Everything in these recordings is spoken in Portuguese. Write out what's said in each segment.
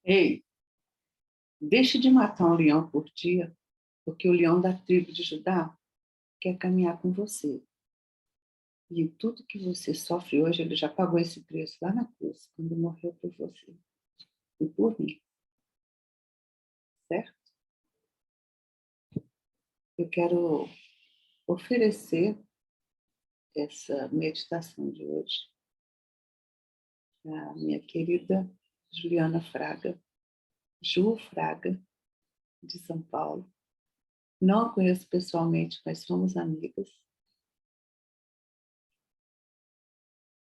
Ei, deixe de matar um leão por dia, porque o leão da tribo de Judá quer caminhar com você. E tudo que você sofre hoje, ele já pagou esse preço lá na cruz, quando morreu por você e por mim, certo? Eu quero oferecer essa meditação de hoje à minha querida Juliana Fraga, Ju Fraga, de São Paulo. Não a conheço pessoalmente, mas somos amigas.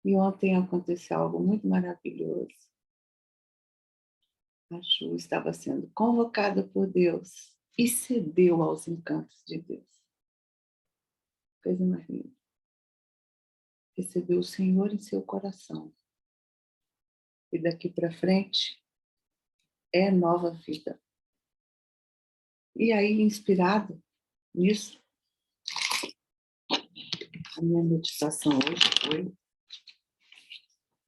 E ontem aconteceu algo muito maravilhoso. A Ju estava sendo convocada por Deus e cedeu aos encantos de Deus. Coisa mais linda. Recebeu o Senhor em seu coração. E daqui para frente é nova vida. E aí, inspirado nisso, a minha meditação hoje foi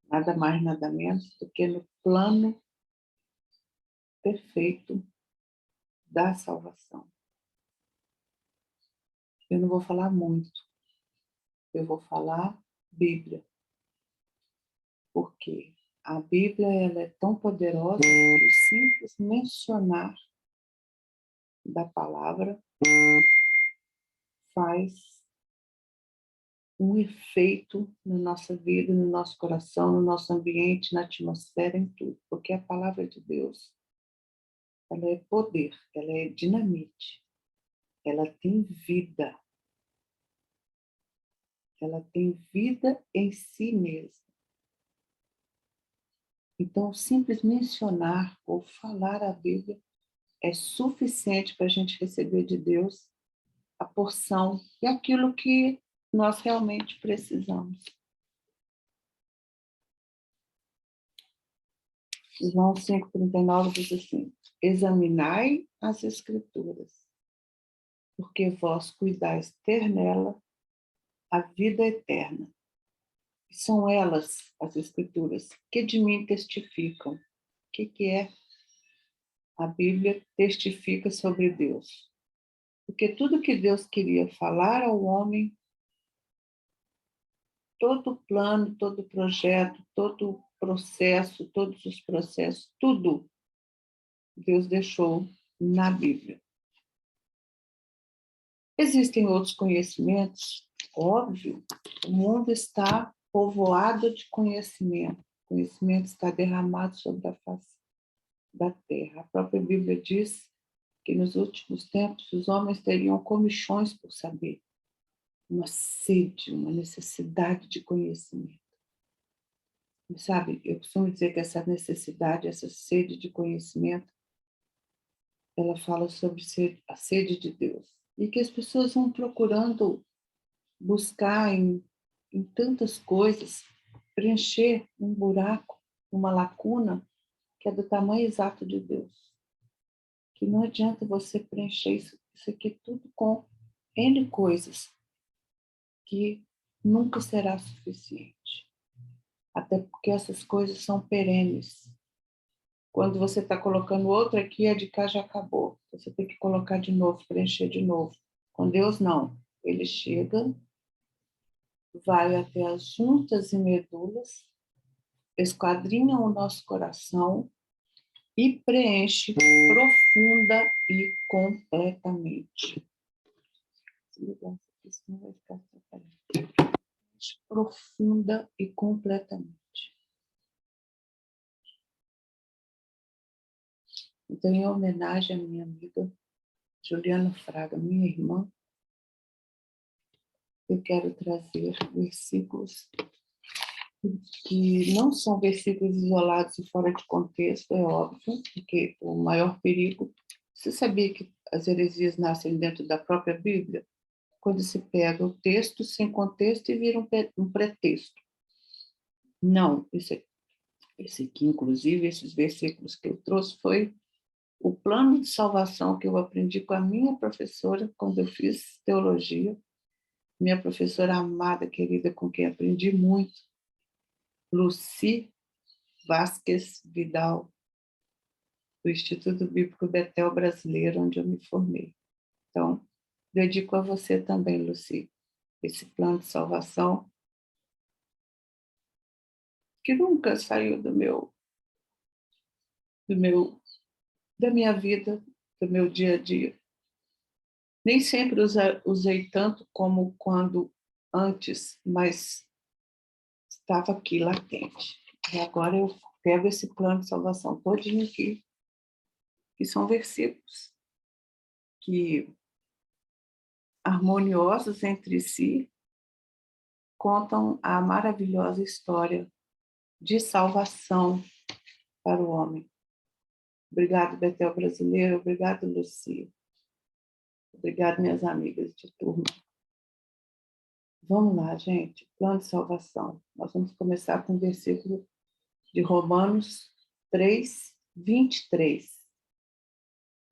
nada mais, nada menos do que no plano perfeito da salvação. Eu não vou falar muito, eu vou falar Bíblia, porque a Bíblia ela é tão poderosa que o simples mencionar da palavra faz um efeito na nossa vida, no nosso coração, no nosso ambiente, na atmosfera, em tudo. Porque a palavra de Deus, ela é poder, ela é dinamite, ela tem vida. Ela tem vida em si mesma. Então, simples mencionar ou falar a Bíblia é suficiente para a gente receber de Deus a porção e aquilo que nós realmente precisamos. João 5,39 diz assim: examinai as Escrituras, porque vós cuidais ter nela a vida eterna. E são elas, as Escrituras, que de mim testificam. O que é? A Bíblia testifica sobre Deus. Porque tudo que Deus queria falar ao homem, todo o plano, todo o projeto, todo o processo, todos os processos, tudo Deus deixou na Bíblia. Existem outros conhecimentos, óbvio, o mundo está povoado de conhecimento, o conhecimento está derramado sobre a face da terra. A própria Bíblia diz que nos últimos tempos os homens teriam comichões por saber, uma sede, uma necessidade de conhecimento. Sabe, eu costumo dizer que essa necessidade, essa sede de conhecimento, ela fala sobre a sede de Deus. E que as pessoas vão procurando buscar em tantas coisas, preencher um buraco, uma lacuna, que é do tamanho exato de Deus. Que não adianta você preencher isso aqui tudo com N coisas, que nunca será suficiente. Até porque essas coisas são perenes. Quando você está colocando outra aqui, a de cá já acabou. Você tem que colocar de novo, preencher de novo. Com Deus, não. Ele chega, vai até as juntas e medulas, esquadrinha o nosso coração e preenche profunda e completamente. Profunda e completamente. Então, em homenagem à minha amiga Juliana Fraga, minha irmã, eu quero trazer versículos que não são versículos isolados e fora de contexto, é óbvio, porque o maior perigo... Você sabia que as heresias nascem dentro da própria Bíblia? Quando se pega o texto sem contexto e vira um pretexto. Não, esse aqui, inclusive, esses versículos que eu trouxe, foi o plano de salvação que eu aprendi com a minha professora quando eu fiz teologia, minha professora amada, querida, com quem aprendi muito, Lucy Vasquez Vidal. do Instituto Bíblico Betel Brasileiro, onde eu me formei. Então, dedico a você também, Luci, esse plano de salvação que nunca saiu da minha vida, do meu dia a dia. Nem sempre usei tanto como quando antes, mas estava aqui latente. E agora eu pego esse plano de salvação todinho aqui, que são versículos que, harmoniosos entre si, contam a maravilhosa história de salvação para o homem. Obrigado, Betel Brasileiro. Obrigado, Lucia. Obrigado, minhas amigas de turma. Vamos lá, gente. Plano de salvação. Nós vamos começar com o versículo de Romanos 3, 23.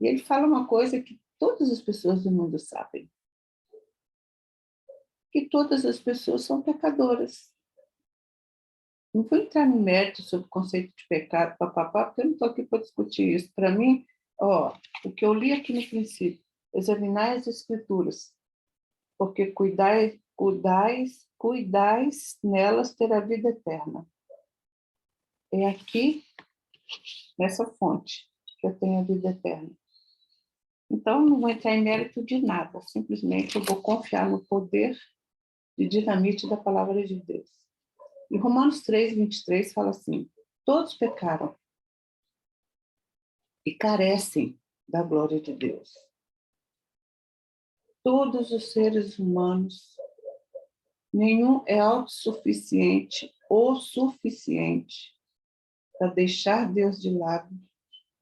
E ele fala uma coisa que todas as pessoas do mundo sabem. Que todas as pessoas são pecadoras. Não vou entrar no mérito sobre o conceito de pecado, papapá, porque eu não estou aqui para discutir isso. Para mim, o que eu li aqui no princípio, examinai as Escrituras, porque cuidais nelas ter a vida eterna. É aqui, nessa fonte, que eu tenho a vida eterna. Então, não vou entrar em mérito de nada, simplesmente eu vou confiar no poder de dinamite da palavra de Deus. E Romanos 3, 23 fala assim: todos pecaram e carecem da glória de Deus. Todos os seres humanos, nenhum é autossuficiente ou suficiente para deixar Deus de lado,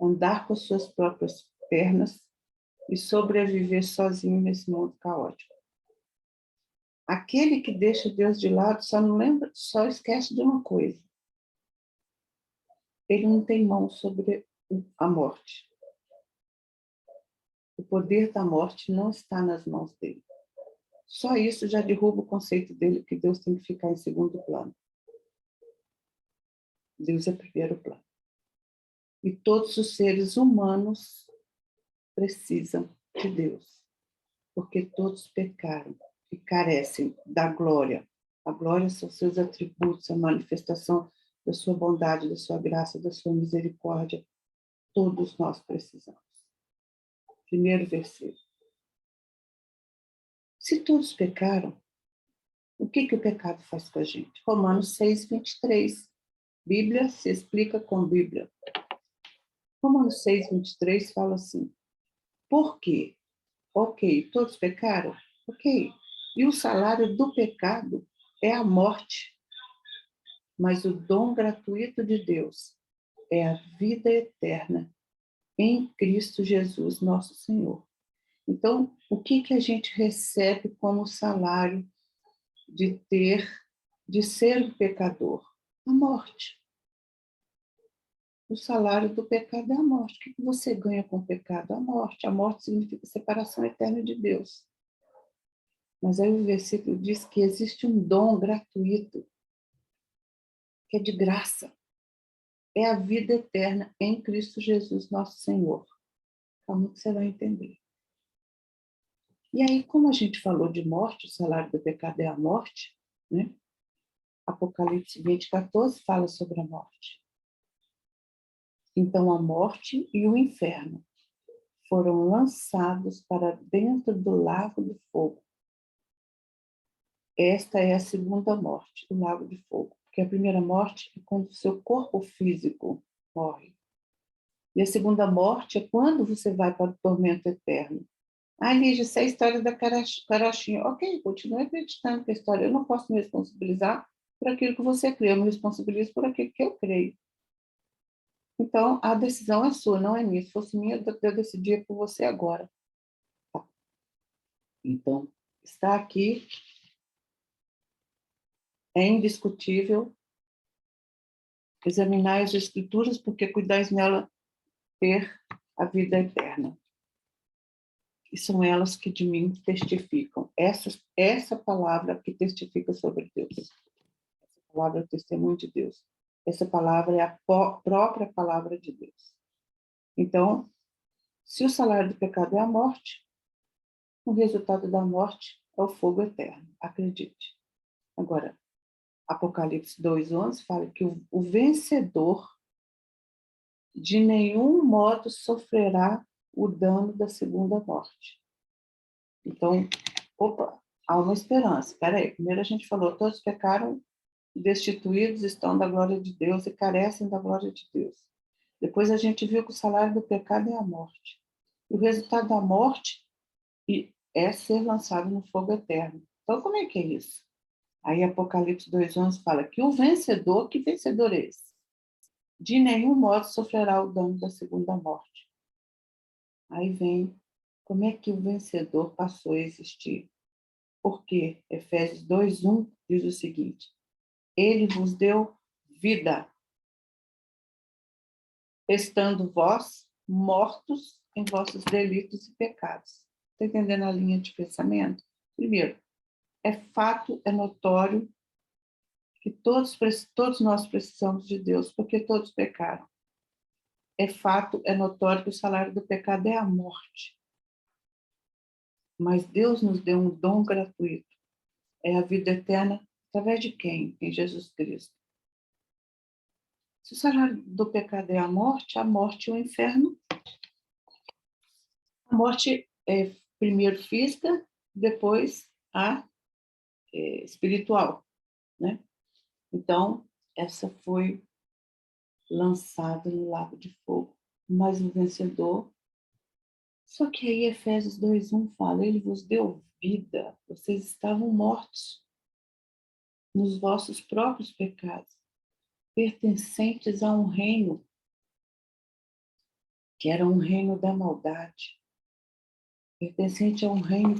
andar com suas próprias pernas e sobreviver sozinho nesse mundo caótico. Aquele que deixa Deus de lado só esquece de uma coisa. Ele não tem mão sobre a morte. O poder da morte não está nas mãos dele. Só isso já derruba o conceito dele que Deus tem que ficar em segundo plano. Deus é primeiro plano. E todos os seres humanos precisam de Deus, porque todos pecaram e carecem da glória. A glória são seus atributos, a manifestação da sua bondade, da sua graça, da sua misericórdia. Todos nós precisamos. Primeiro versículo. Se todos pecaram, o que o pecado faz com a gente? Romanos 6, 23. Bíblia se explica com Bíblia. Romanos 6, 23 fala assim: por quê? Ok, todos pecaram? Ok. E o salário do pecado é a morte. Mas o dom gratuito de Deus é a vida eterna em Cristo Jesus, nosso Senhor. Então, o que a gente recebe como salário de ser um pecador? A morte. O salário do pecado é a morte. O que você ganha com o pecado? A morte. A morte significa separação eterna de Deus. Mas aí o versículo diz que existe um dom gratuito, que é de graça. É a vida eterna em Cristo Jesus, nosso Senhor. Calma que você vai entender. E aí, como a gente falou de morte, o salário do pecado é a morte, né? Apocalipse 20, 14 fala sobre a morte. Então, a morte e o inferno foram lançados para dentro do lago de fogo. Esta é a segunda morte, o lago de fogo. Porque a primeira morte é quando o seu corpo físico morre. E a segunda morte é quando você vai para o tormento eterno. Ah, Lígia, isso é a história da carochinha. Ok, continue acreditando que a história. Eu não posso me responsabilizar por aquilo que você crê, eu me responsabilizo por aquilo que eu creio. Então, a decisão é sua, não é minha. Se fosse minha, eu decidia por você agora. Tá. Então, está aqui, é indiscutível. Examinai as Escrituras, porque cuidais nela ter a vida eterna. E são elas que de mim testificam. Essa palavra que testifica sobre Deus. Essa palavra é o testemunho de Deus. Essa palavra é a própria palavra de Deus. Então, se o salário do pecado é a morte, o resultado da morte é o fogo eterno, acredite. Agora, Apocalipse 2:11 fala que o vencedor de nenhum modo sofrerá o dano da segunda morte. Então, opa, há uma esperança. Espera aí, primeiro a gente falou, todos pecaram, destituídos estão da glória de Deus e carecem da glória de Deus. Depois a gente viu que o salário do pecado é a morte. E o resultado da morte é ser lançado no fogo eterno. Então, como é que é isso? Aí Apocalipse 2:11 fala que o vencedor, que vencedor é esse? De nenhum modo sofrerá o dano da segunda morte. Aí vem, como é que o vencedor passou a existir? Porque Efésios 2:1 diz o seguinte: ele vos deu vida, estando vós mortos em vossos delitos e pecados. Está entendendo a linha de pensamento? Primeiro, é fato, é notório que todos nós precisamos de Deus, porque todos pecaram. É fato, é notório que o salário do pecado é a morte. Mas Deus nos deu um dom gratuito. É a vida eterna através de quem? Em Jesus Cristo. Se o salário do pecado é a morte e o inferno. A morte é primeiro física, depois a espiritual, né? Então, essa foi lançada no lago de fogo. Mas o vencedor. Só que aí Efésios 2:1 fala, ele vos deu vida, vocês estavam mortos nos vossos próprios pecados, pertencentes a um reino que era um reino da maldade, pertencente a um reino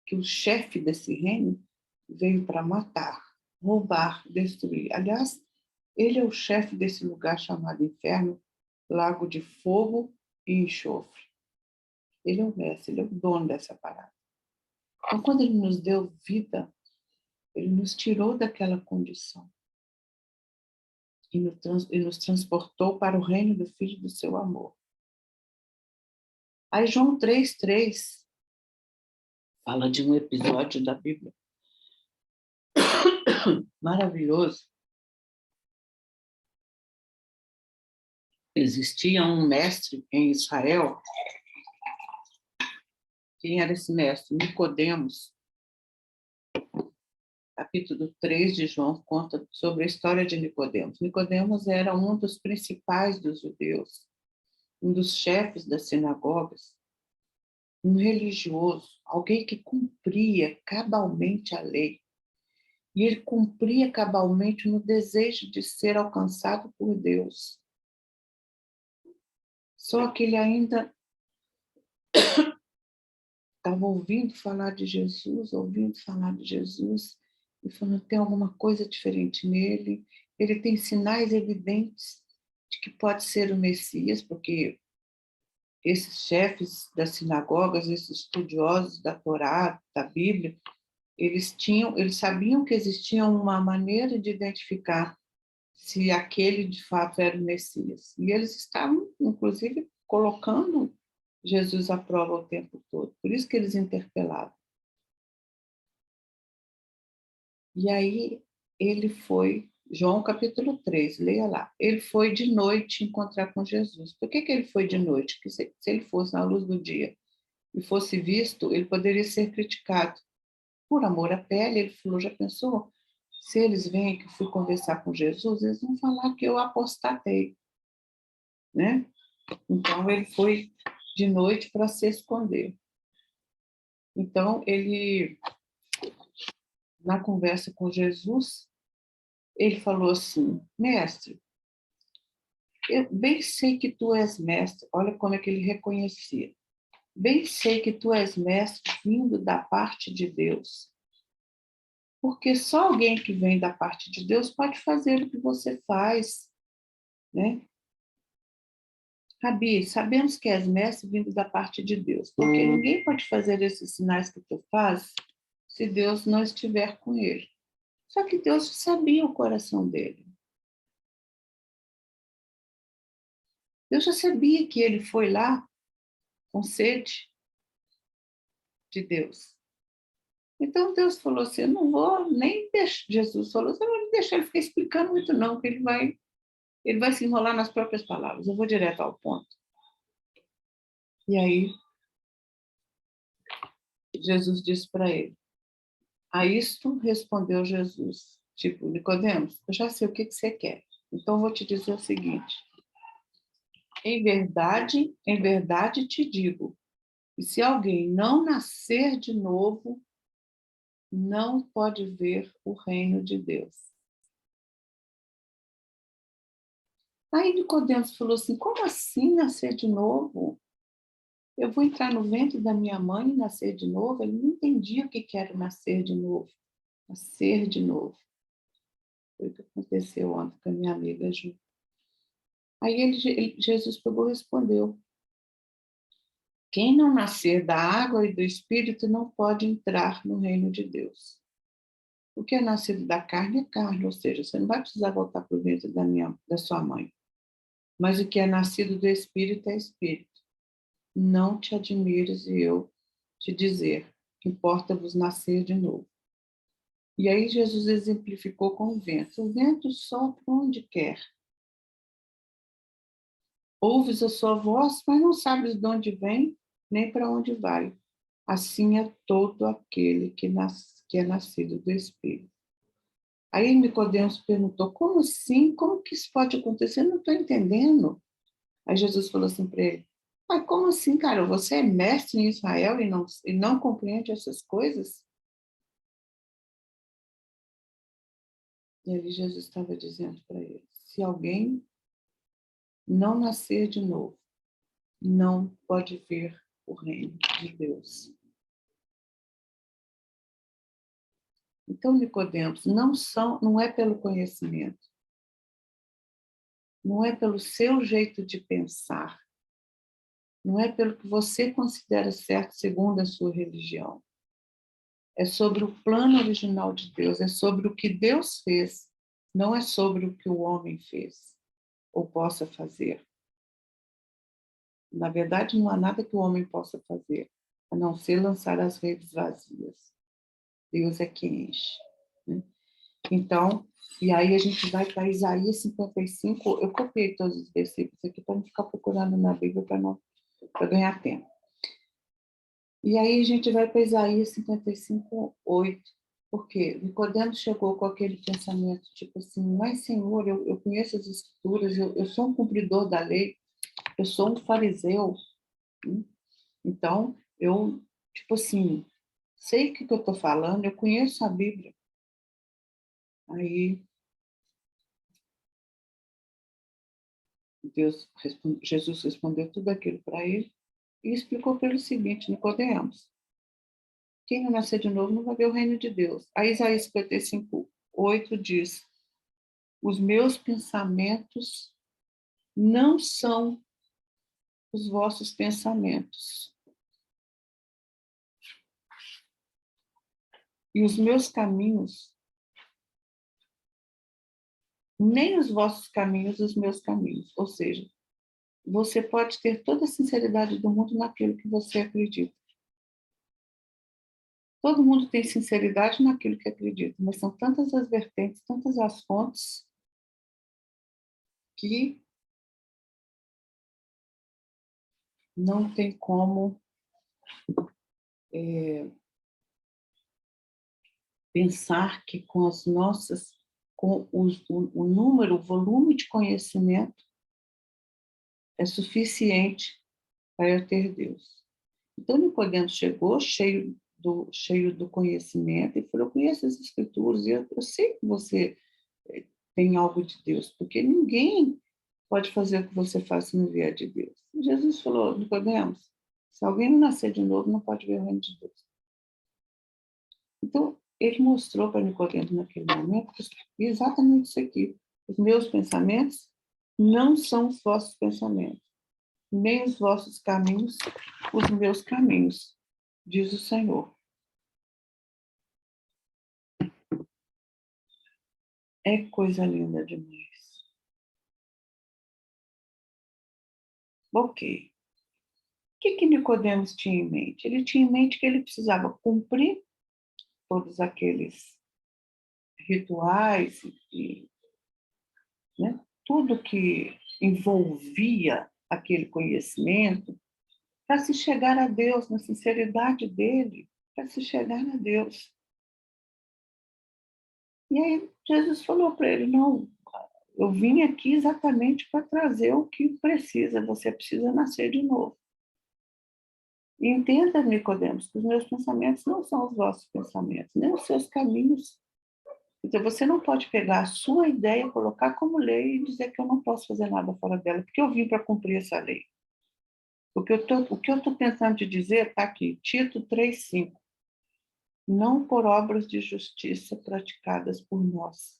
que o chefe desse reino veio para matar, roubar, destruir. Aliás, ele é o chefe desse lugar chamado inferno, lago de fogo e enxofre. Ele é o mestre, ele é o dono dessa parada. Então, quando ele nos deu vida, ele nos tirou daquela condição e nos transportou para o reino do Filho do seu amor. Aí João 3:3 fala de um episódio da Bíblia maravilhoso. Existia um mestre em Israel. Quem era esse mestre? Nicodemos. Capítulo 3 de João conta sobre a história de Nicodemos. Nicodemos era um dos principais dos judeus, um dos chefes das sinagogas, um religioso, alguém que cumpria cabalmente a lei. E ele cumpria cabalmente no desejo de ser alcançado por Deus. Só que ele ainda estava ouvindo falar de Jesus, e falando, tem alguma coisa diferente nele, ele tem sinais evidentes de que pode ser o Messias, porque esses chefes das sinagogas, esses estudiosos da Torá, da Bíblia, eles sabiam que existia uma maneira de identificar se aquele de fato era o Messias. E eles estavam, inclusive, colocando Jesus à prova o tempo todo. Por isso que eles interpelavam. E aí ele foi, João capítulo 3, leia lá. Ele foi de noite encontrar com Jesus. Por que ele foi de noite? Porque se ele fosse na luz do dia e fosse visto, ele poderia ser criticado. Por amor à pele, ele falou, já pensou? Se eles vêm que eu fui conversar com Jesus, eles vão falar que eu apostatei, né? Então, ele foi de noite para se esconder. Então, ele, na conversa com Jesus, ele falou assim, mestre, eu bem sei que tu és mestre, olha como é que ele reconhecia, bem sei que tu és mestre vindo da parte de Deus, porque só alguém que vem da parte de Deus pode fazer o que você faz, né? Rabi, sabemos que és mestre vindo da parte de Deus, porque ninguém pode fazer esses sinais que tu fazes se Deus não estiver com ele. Só que Deus sabia o coração dele. Eu já sabia que ele foi lá com sede de Deus. Então Deus falou assim, eu não vou nem deixar, Jesus falou, eu não vou deixar ele ficar explicando muito não, que ele vai se enrolar nas próprias palavras, eu vou direto ao ponto. E aí Jesus disse para ele, a isto respondeu Jesus, tipo, Nicodemos, eu já sei o que você quer, então eu vou te dizer o seguinte, em verdade te digo, que se alguém não nascer de novo, não pode ver o reino de Deus. Aí Nicodemos falou assim, como assim nascer de novo? Eu vou entrar no ventre da minha mãe e nascer de novo? Ele não entendia o que era nascer de novo. Nascer de novo. Foi o que aconteceu ontem com a minha amiga Ju. Aí Jesus pegou e respondeu, quem não nascer da água e do Espírito não pode entrar no reino de Deus. O que é nascido da carne é carne, ou seja, você não vai precisar voltar para o ventre da sua mãe. Mas o que é nascido do Espírito é Espírito. Não te admires e eu te dizer, importa-vos nascer de novo. E aí Jesus exemplificou com o vento. O vento sopra onde quer. Ouves a sua voz, mas não sabes de onde vem, nem para onde vai. Assim é todo aquele que é nascido do Espírito. Aí Nicodemos perguntou, como assim? Como que isso pode acontecer? Eu não estou entendendo. Aí Jesus falou assim para ele, mas como assim, cara? Você é mestre em Israel e não compreende essas coisas? E ali Jesus estava dizendo para ele, se alguém não nascer de novo, não pode ver o reino de Deus. Então, Nicodemos, não é pelo conhecimento, não é pelo seu jeito de pensar, não é pelo que você considera certo segundo a sua religião. É sobre o plano original de Deus, é sobre o que Deus fez, não é sobre o que o homem fez ou possa fazer. Na verdade, não há nada que o homem possa fazer, a não ser lançar as redes vazias. Deus é que enche. Né? Então, e aí a gente vai para Isaías 55, eu copiei todos os versículos aqui para não ficar procurando na Bíblia para ganhar tempo. E aí a gente vai para Isaías 55, 8, porque Nicodemos chegou com aquele pensamento, tipo assim, mas Senhor, eu conheço as escrituras, eu sou um cumpridor da lei, eu sou um fariseu, né? Então, eu, tipo assim, sei o que eu estou falando, eu conheço a Bíblia. Aí Jesus respondeu tudo aquilo para ele e explicou para ele o seguinte, Nicodemos, quem não nascer de novo não vai ver o reino de Deus. Aí Isaías 55, 8 diz, os meus pensamentos não são os vossos pensamentos. E os meus caminhos, nem os vossos caminhos, os meus caminhos. Ou seja, você pode ter toda a sinceridade do mundo naquilo que você acredita. Todo mundo tem sinceridade naquilo que acredita, mas são tantas as vertentes, tantas as fontes, que não tem como pensar que com as nossas, com o número, o volume de conhecimento é suficiente para eu ter Deus. Então, Nicodemos chegou cheio do conhecimento e falou, eu conheço as escrituras e eu sei que você tem algo de Deus, porque ninguém pode fazer o que você faz se não vier de Deus. E Jesus falou, Nicodemos, se alguém não nascer de novo, não pode ver o reino de Deus. Então, ele mostrou para Nicodemos naquele momento exatamente isso aqui. Os meus pensamentos não são os vossos pensamentos, nem os vossos caminhos, os meus caminhos, diz o Senhor. É coisa linda demais. Ok. O que Nicodemos tinha em mente? Ele tinha em mente que ele precisava cumprir todos aqueles rituais e, né, tudo que envolvia aquele conhecimento para se chegar a Deus, na sinceridade dele, para se chegar a Deus. E aí Jesus falou para ele, não, eu vim aqui exatamente para trazer o que precisa, você precisa nascer de novo. E entenda, Nicodemos, que os meus pensamentos não são os vossos pensamentos, nem os seus caminhos. Então, você não pode pegar a sua ideia, colocar como lei e dizer que eu não posso fazer nada fora dela, porque eu vim para cumprir essa lei. O que eu estou tentando te dizer está aqui, Tito 3,5. Não por obras de justiça praticadas por nós,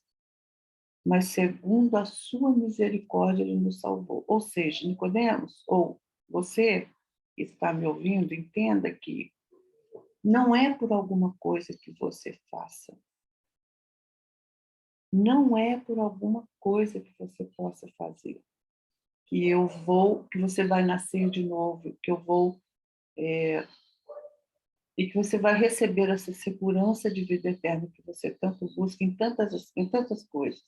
mas segundo a sua misericórdia ele nos salvou. Ou seja, Nicodemos, ou você que está me ouvindo, entenda que não é por alguma coisa que você faça. Não é por alguma coisa que você possa fazer que você vai nascer de novo, e que você vai receber essa segurança de vida eterna que você tanto busca em tantas coisas.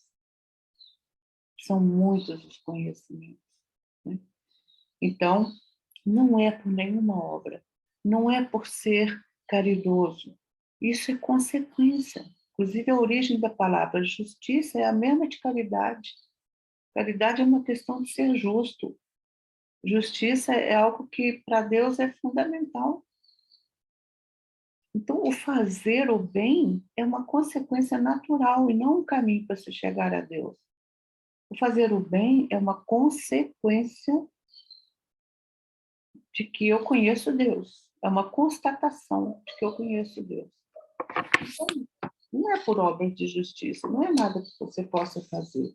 São muitos os conhecimentos, né? Então, não é por nenhuma obra, não é por ser caridoso. Isso é consequência. Inclusive, a origem da palavra justiça é a mesma de caridade. Caridade é uma questão de ser justo. Justiça é algo que, para Deus, é fundamental. Então, o fazer o bem é uma consequência natural e não um caminho para se chegar a Deus. O fazer o bem é uma consequência de que eu conheço Deus. É uma constatação de que eu conheço Deus. Então, não é por obra de justiça, não é nada que você possa fazer.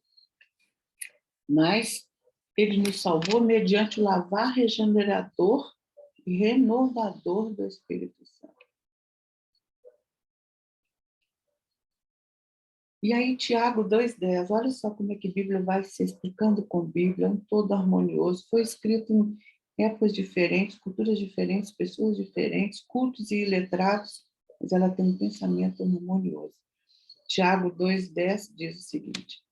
Mas ele nos salvou mediante o lavar regenerador e renovador do Espírito Santo. E aí, Tiago 2,10, olha só como é que a Bíblia vai se explicando com a Bíblia, é um todo harmonioso. Foi escrito em épocas diferentes, culturas diferentes, pessoas diferentes, cultos e iletrados, mas ela tem um pensamento harmonioso. Tiago 2,10 diz o seguinte: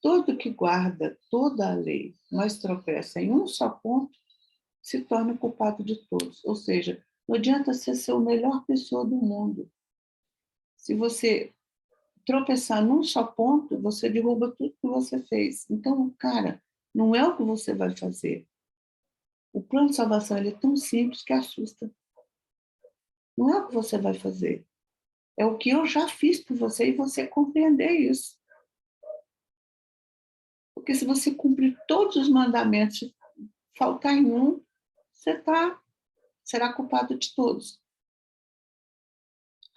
todo que guarda toda a lei, mas tropeça em um só ponto, se torna culpado de todos. Ou seja, não adianta ser a melhor pessoa do mundo. Se você tropeçar num só ponto, você derruba tudo que você fez. Então, cara, não é o que você vai fazer. O plano de salvação ele é tão simples que assusta. Não é o que você vai fazer. É o que eu já fiz por você e você compreender isso. Porque se você cumprir todos os mandamentos, faltar em um, será culpado de todos.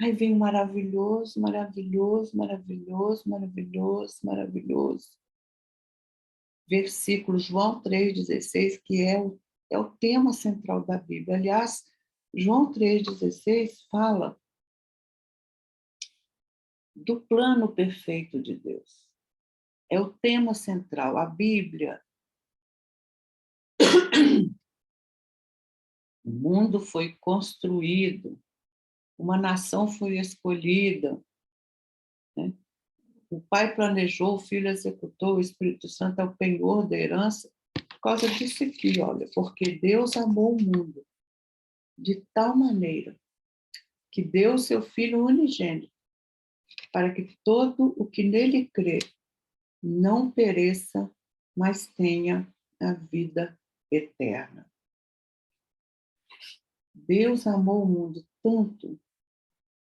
Aí vem maravilhoso, maravilhoso, maravilhoso, maravilhoso, maravilhoso. Versículo João 3,16, que é o tema central da Bíblia. Aliás, João 3,16 fala do plano perfeito de Deus. É o tema central. A Bíblia, o mundo foi construído, uma nação foi escolhida, né? O Pai planejou, o Filho executou, o Espírito Santo é o penhor da herança, por causa disso aqui, olha, porque Deus amou o mundo de tal maneira que deu o seu Filho unigênito, para que todo o que nele crê não pereça, mas tenha a vida eterna. Deus amou o mundo tanto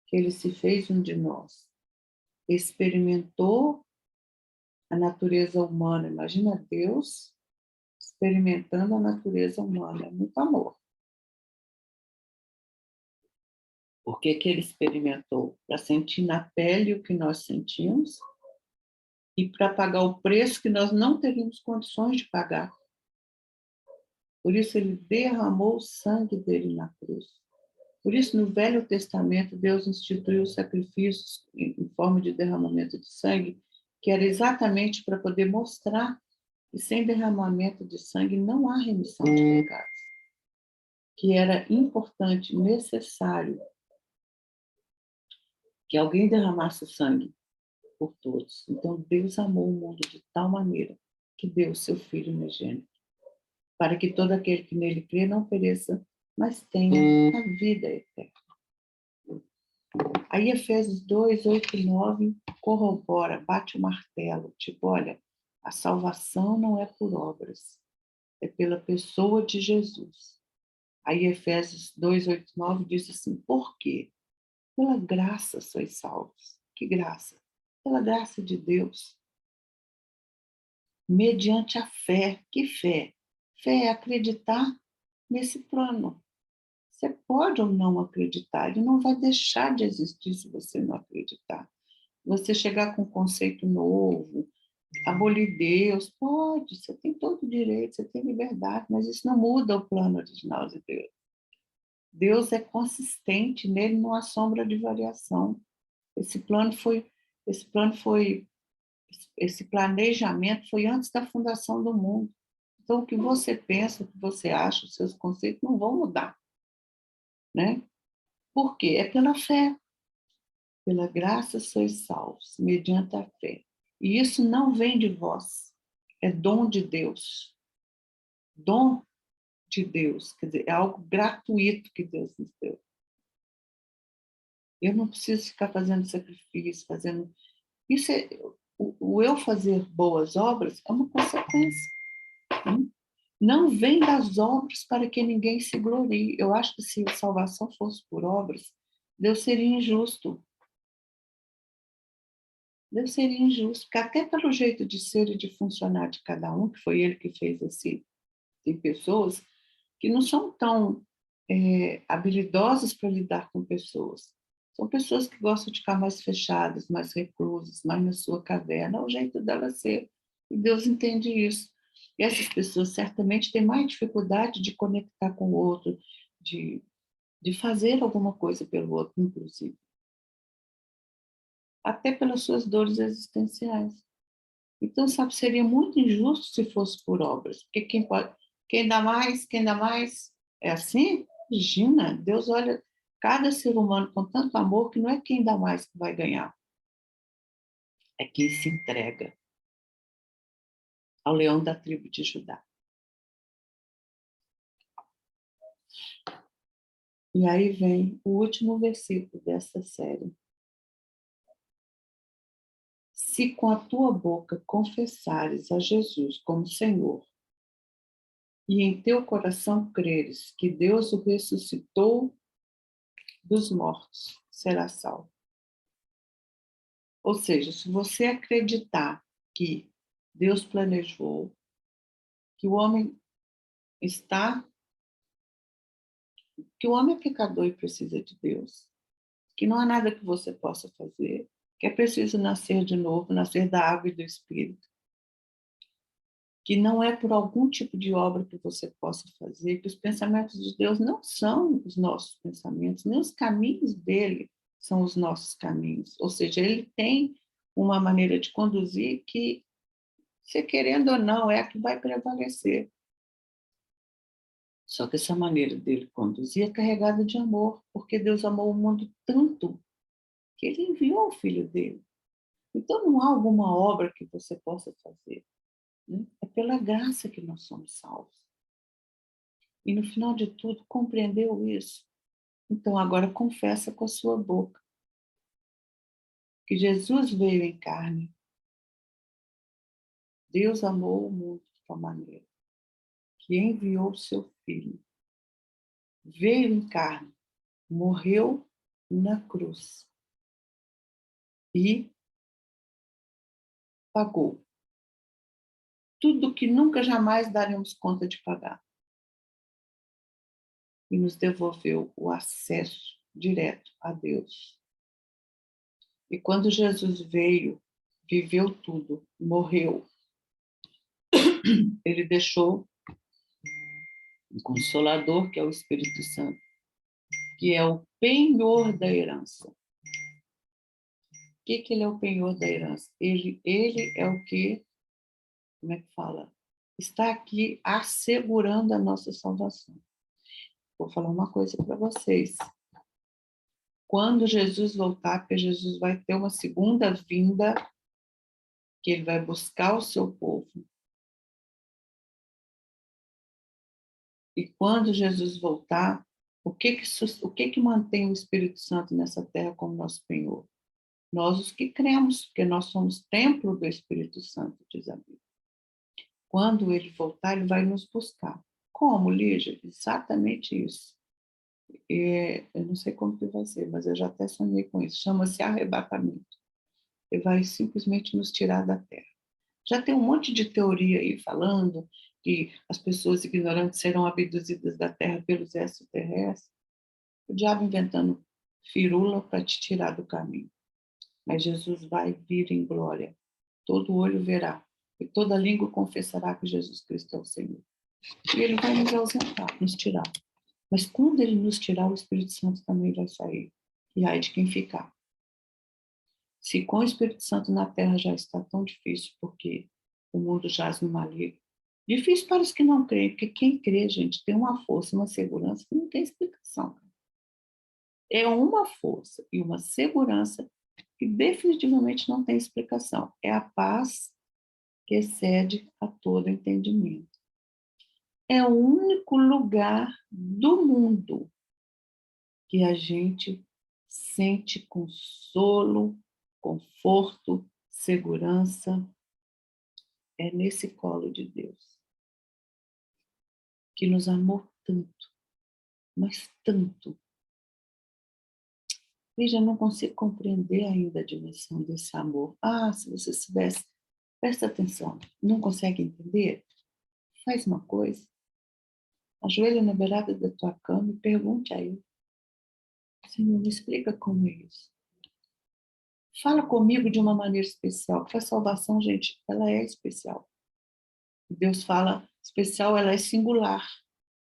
que ele se fez um de nós. Experimentou a natureza humana. Imagina Deus experimentando a natureza humana. É muito amor. Por que ele experimentou? Para sentir na pele o que nós sentimos e para pagar o preço que nós não teríamos condições de pagar. Por isso ele derramou o sangue dele na cruz. Por isso, no Velho Testamento, Deus instituiu sacrifícios em forma de derramamento de sangue, que era exatamente para poder mostrar E sem derramamento de sangue não há remissão de pecados. Que era importante, necessário, que alguém derramasse sangue por todos. Então, Deus amou o mundo de tal maneira que deu o seu Filho unigênito, para que todo aquele que nele crê não pereça, mas tenha a vida eterna. Aí Efésios 2, 8 e 9 corrobora, bate o martelo, tipo, olha, a salvação não é por obras, é pela pessoa de Jesus. Aí Efésios 2, 8 e 9 diz assim, por quê? Pela graça sois salvos. Que graça? Pela graça de Deus. Mediante a fé. Que fé? Fé é acreditar nesse plano. Você pode ou não acreditar, ele não vai deixar de existir se você não acreditar. Você chegar com um conceito novo, abolir Deus, pode, você tem todo o direito, você tem liberdade, mas isso não muda o plano original de Deus. Deus é consistente, nele não há sombra de variação. Esse plano foi, esse plano foi, esse planejamento foi antes da fundação do mundo. Então, o que você pensa, o que você acha, os seus conceitos não vão mudar, né? Por quê? É pela fé. Pela graça sois salvos, mediante a fé. E isso não vem de vós, é dom de Deus. Dom de Deus, quer dizer, é algo gratuito que Deus nos deu. Eu não preciso ficar fazendo sacrifício, fazendo... Isso é... O eu fazer boas obras é uma consequência. Não vem das obras para que ninguém se glorie. Eu acho que se a salvação fosse por obras, Deus seria injusto. Deus seria injusto, porque até pelo jeito de ser e de funcionar de cada um, que foi ele que fez assim, tem pessoas que não são tão habilidosas para lidar com pessoas. São pessoas que gostam de ficar mais fechadas, mais reclusas, mais na sua caverna, é o jeito delas ser. E Deus entende isso. E essas pessoas certamente têm mais dificuldade de conectar com o outro, de, de fazer alguma coisa pelo outro, inclusive. Até pelas suas dores existenciais. Então, sabe, seria muito injusto se fosse por obras, porque quem dá mais, é assim? Imagina, Deus olha cada ser humano com tanto amor que não é quem dá mais que vai ganhar, é quem se entrega ao leão da tribo de Judá. E aí vem o último versículo dessa série. Se com a tua boca confessares a Jesus como Senhor, e em teu coração creres que Deus o ressuscitou dos mortos, será salvo. Ou seja, se você acreditar que Deus planejou, que o homem está, que o homem é pecador e precisa de Deus, que não há nada que você possa fazer, que é preciso nascer de novo, nascer da água e do Espírito, que não é por algum tipo de obra que você possa fazer, que os pensamentos de Deus não são os nossos pensamentos, nem os caminhos dele são os nossos caminhos. Ou seja, ele tem uma maneira de conduzir que, se querendo ou não, é a que vai prevalecer. Só que essa maneira dele conduzir é carregada de amor, porque Deus amou o mundo tanto que ele enviou o Filho dele. Então não há alguma obra que você possa fazer, né? É pela graça que nós somos salvos. E no final de tudo, compreendeu isso? Então agora confessa com a sua boca que Jesus veio em carne. Deus amou o mundo de tal maneira que enviou o seu Filho. Veio em carne, morreu na cruz e pagou tudo que nunca jamais daremos conta de pagar. E nos devolveu o acesso direto a Deus. E quando Jesus veio, viveu tudo, morreu, ele deixou um Consolador, que é o Espírito Santo, que é o penhor da herança. O que ele é o penhor da herança? Ele é o que, como é que fala? está aqui assegurando a nossa salvação. Vou falar uma coisa para vocês. Quando Jesus voltar, porque Jesus vai ter uma segunda vinda, que ele vai buscar o seu povo. E quando Jesus voltar, o que mantém o Espírito Santo nessa terra como nosso penhor? Nós os que cremos, porque nós somos templo do Espírito Santo, diz a Bíblia. Quando ele voltar, ele vai nos buscar. Como, Lígia? Exatamente isso. Eu não sei como que vai ser, mas eu já até sonhei com isso. Chama-se arrebatamento. Ele vai simplesmente nos tirar da terra. Já tem um monte de teoria aí falando que as pessoas ignorantes serão abduzidas da terra pelos extraterrestres. O diabo inventando firula para te tirar do caminho. Mas Jesus vai vir em glória. Todo olho verá e toda língua confessará que Jesus Cristo é o Senhor. E ele vai nos ausentar, nos tirar. Mas quando ele nos tirar, o Espírito Santo também vai sair. E ai de quem ficar. Se com o Espírito Santo na terra já está tão difícil, porque o mundo jaz no maligno. Difícil para os que não creem, porque quem crê, gente, tem uma força, uma segurança que não tem explicação. É uma força e uma segurança que definitivamente não tem explicação. É a paz que excede a todo entendimento. É o único lugar do mundo que a gente sente consolo, conforto, segurança. É nesse colo de Deus, que nos amou tanto, mas tanto. Veja, eu não consigo compreender ainda a dimensão desse amor. Ah, se você soubesse, presta atenção. Não consegue entender? Faz uma coisa. Ajoelha na beirada da tua cama e pergunte a ele. Senhor, me explica como é isso. Fala comigo de uma maneira especial, porque a salvação, gente, ela é especial. Deus fala especial, ela é singular,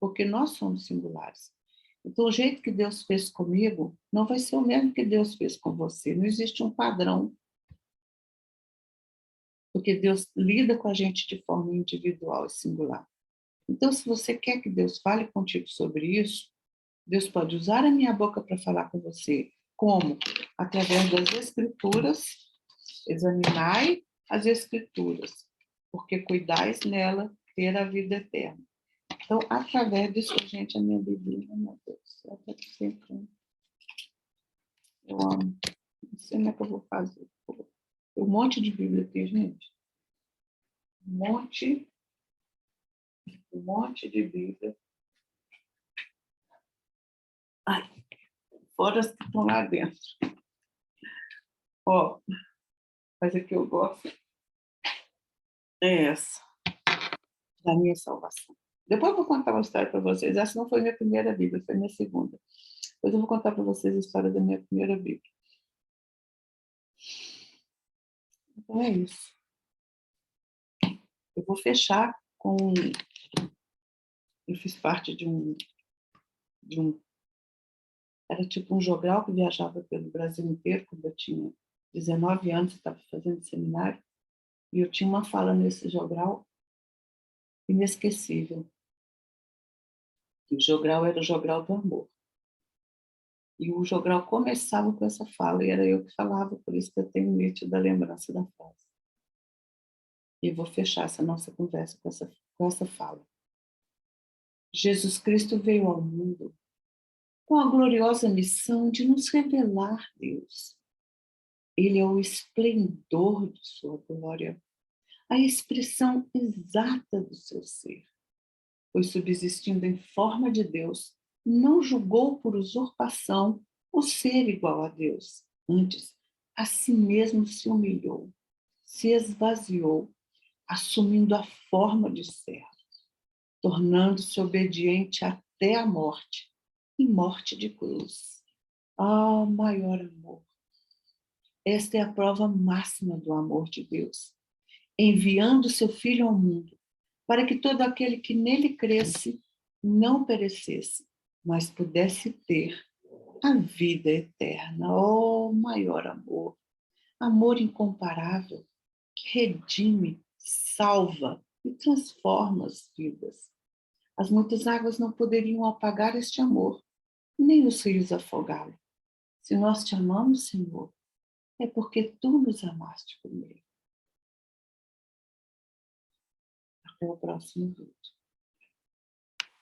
porque nós somos singulares. Então, o jeito que Deus fez comigo não vai ser o mesmo que Deus fez com você. Não existe um padrão, porque Deus lida com a gente de forma individual e singular. Então, se você quer que Deus fale contigo sobre isso, Deus pode usar a minha boca para falar com você. Como? Através das Escrituras. Examinai as Escrituras, porque cuidais nela ter a vida eterna. Então, através disso, gente, a minha Bíblia, meu Deus do céu, está sempre. Eu amo. Não sei como é que eu vou fazer. Tem um monte de Bíblia aqui, gente. Um monte de Bíblia. Ai, fora as que estão lá dentro. Ó, mas a que eu gosto é essa, da minha salvação. Depois eu vou contar uma história para vocês. Essa não foi minha primeira Bíblia, foi minha segunda. Depois eu vou contar para vocês a história da minha primeira Bíblia. Então é isso. Eu vou fechar com... Eu fiz parte de um... Era tipo um jogral que viajava pelo Brasil inteiro, quando eu tinha 19 anos, eu estava fazendo seminário, e eu tinha uma fala nesse jogral inesquecível. O jogral era o jogral do amor. E o jogral começava com essa fala, e era eu que falava, por isso que eu tenho nítida lembrança da frase. E vou fechar essa nossa conversa com essa fala. Jesus Cristo veio ao mundo com a gloriosa missão de nos revelar Deus. Ele é o esplendor de sua glória, a expressão exata do seu ser. Pois subsistindo em forma de Deus, não julgou por usurpação o ser igual a Deus. Antes, a si mesmo se humilhou, se esvaziou, assumindo a forma de servo, tornando-se obediente até a morte, e morte de cruz. Ah, maior amor! Esta é a prova máxima do amor de Deus, enviando seu Filho ao mundo, para que todo aquele que nele cresce não perecesse, mas pudesse ter a vida eterna. Oh, maior amor! Amor incomparável, que redime, salva, e transforma as vidas. As muitas águas não poderiam apagar este amor, nem os rios afogá-lo. Se nós te amamos, Senhor, é porque tu nos amaste primeiro. Até o próximo vídeo.